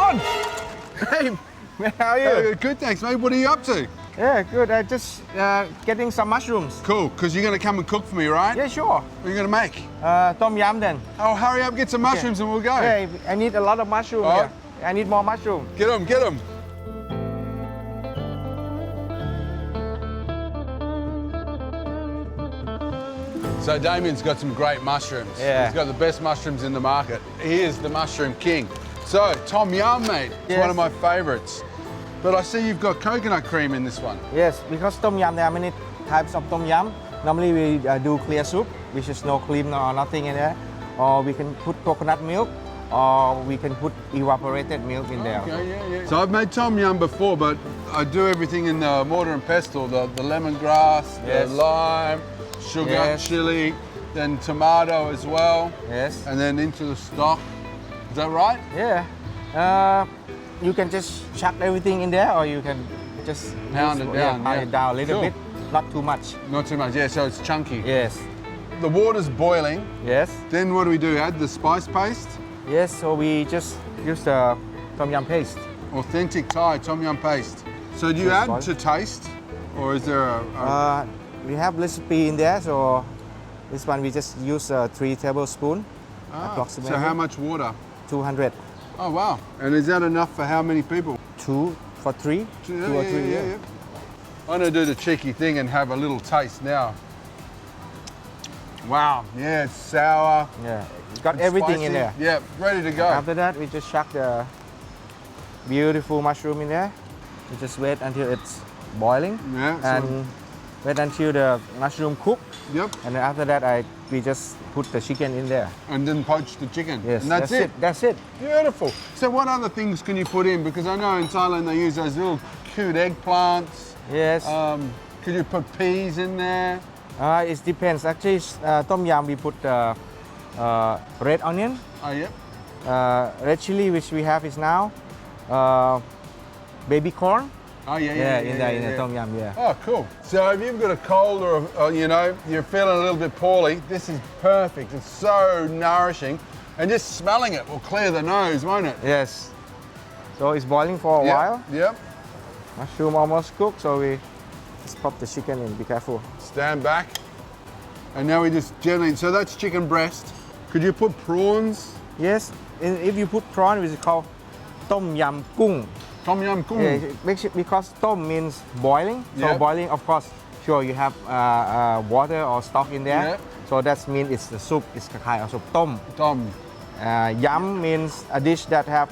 John! Hey, how are you? Good, thanks, mate. What are you up to? Yeah, good. I just getting some mushrooms. Cool, because you're going to come and cook for me, right? Yeah, sure. What are you going to make? Tom yum then. Oh, hurry up, get some mushrooms and we'll go. Yeah, I need a lot of mushroom Oh. here. I need more mushroom. Get them, get them. So Damien's got some great mushrooms. Yeah. He's got the best mushrooms in the market. He is the mushroom king. So, Tom Yum, mate. It's Yes. one of my favourites. But I see you've got coconut cream in this one. Yes, because tom yum, there are many types of tom yum. Normally we do clear soup, which is no cream or nothing in there. Or we can put coconut milk, or we can put evaporated milk in there. Okay, yeah. So I've made Tom Yum before, but I do everything in the mortar and pestle, the lemongrass, Yes. the lime, sugar, Yes. chili, then tomato as well, Yes. and then into the stock. Is that right? Yeah. You can just chuck everything in there, or you can just Pound it down, pound yeah. it down a little Cool. bit, not too much. Not too much, yeah, so it's chunky. Yes. The water's boiling. Yes. Then what do? Add the spice paste? Yes. So we just use the tom yum paste. Authentic Thai Tom Yum paste. So do you Yes, add boy. to taste? Or is there a We have recipe in there, so this one we just use 3 tablespoons, approximately. so how much water? 200. Oh, wow. And is that enough for how many people? 2 for 3. Yeah, 2 or 3. yeah. I'm gonna do the cheeky thing and have a little taste now. Wow, yeah, it's sour. Yeah. It's got it's everything in spicy. there. Yeah, ready to go. After that, we just chuck the beautiful mushroom in there. We just wait until it's boiling Yeah, so- and wait until the mushroom cook. Yep, And then after that, we just put the chicken in there. and then poach the chicken. Yes, and that's it. That's it. Beautiful. So what other things can you put in? Because I know in Thailand they use those little cute eggplants. Yes. Could you put peas in there? It depends. Actually, tom yum we put red onion, Oh, yep. red chili, which we have is now, baby corn. Oh, yeah. in the tom yum. Yeah. Oh, cool. So if you've got a cold or you're feeling a little bit poorly, this is perfect. It's so nourishing. And just smelling it will clear the nose, won't it? Yes. So it's boiling for a while. Yep. Mushroom almost cooked, so we just pop the chicken in. Be careful. Stand back. And now we just gently, so that's chicken breast. Could you put prawns? Yes. If you put prawn, which is called tom yum kung. Tom yum kung. Yeah, it makes it because tom means boiling. So Yep. boiling, of course, sure you have water or stock in there. Yep. So that means it's the soup. It's kind of soup. Tom. Tom. Yum means a dish that have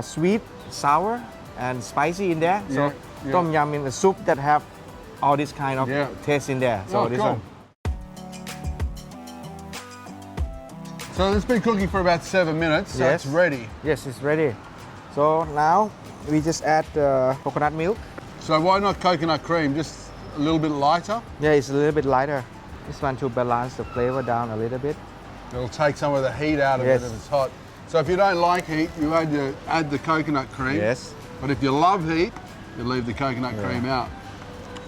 sweet, sour, and spicy in there. So Yeah. tom yum means a soup that have all this kind of Yeah. taste in there. So Oh, this cool. one. So it's been cooking for about 7 minutes, so Yes. it's ready. Yes, it's ready. So now we just add coconut milk. So why not coconut cream? Just a little bit lighter. Yeah, it's a little bit lighter. This one to balance the flavor down a little bit. It'll take some of the heat out of Yes. it if it's hot. So if you don't like heat, you add the coconut cream. Yes. But if you love heat, you leave the coconut cream out.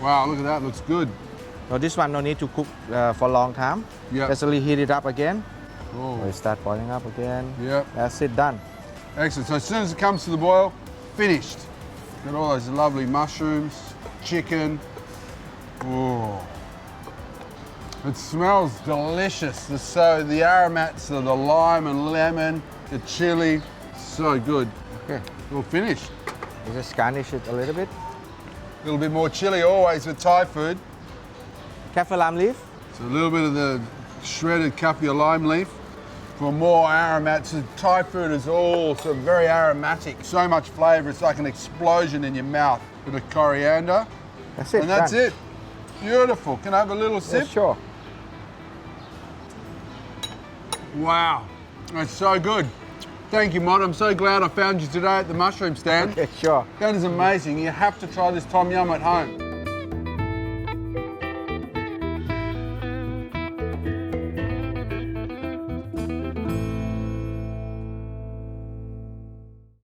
Wow, look at that, looks good. So this one no need to cook for a long time. Yep. Just only heat it up again. Oh, We start boiling up again. Yep. That's it, done. Excellent. So as soon as it comes to the boil, finished. Got all those lovely mushrooms, chicken. Oh. It smells delicious. The aromats of the lime and lemon, the chili, so good. Okay. We're finished. We just garnish it a little bit. A little bit more chili always with Thai food. Kaffir lime leaf. So a little bit of the shredded kaffir lime leaf for more aromats. The Thai food is all sort of very aromatic. So much flavour, it's like an explosion in your mouth. Bit of coriander. That's it. And that's done. it. Beautiful. Can I have a little sip? Yeah, sure. Wow. That's so good. Thank you, Mod. I'm so glad I found you today at the mushroom stand. Yeah, sure. That is amazing. You have to try this Tom Yum at home.